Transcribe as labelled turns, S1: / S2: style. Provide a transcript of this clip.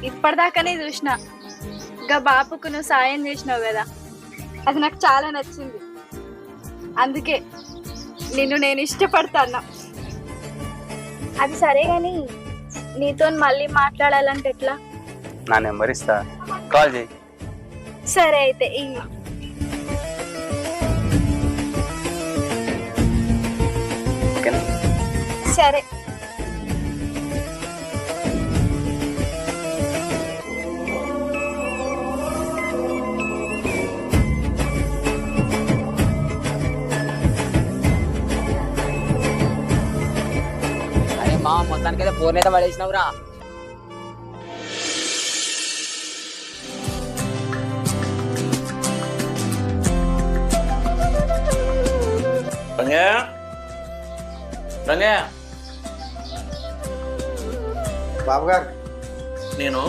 S1: ఇప్పటిదాకానే చూసిన ఇంకా బాపుకు నువ్వు సాయం చేసినావు కదా, అది నాకు చాలా నచ్చింది. అందుకే నిన్ను నేను ఇష్టపడతాను. అది సరే గాని నీతో మళ్ళీ మాట్లాడాలంటే ఎట్లా?
S2: నా నెంబర్ ఇస్తా, కాల్ చేయి.
S1: సరే అయితే
S2: ఓకేనా?
S1: సరే.
S3: అరే మా మొత్తానికైతే ఫోన్ అయితే పడేసినావురా.
S4: రంగయ్య రంగయ్య
S5: బాబు గారు
S4: నేను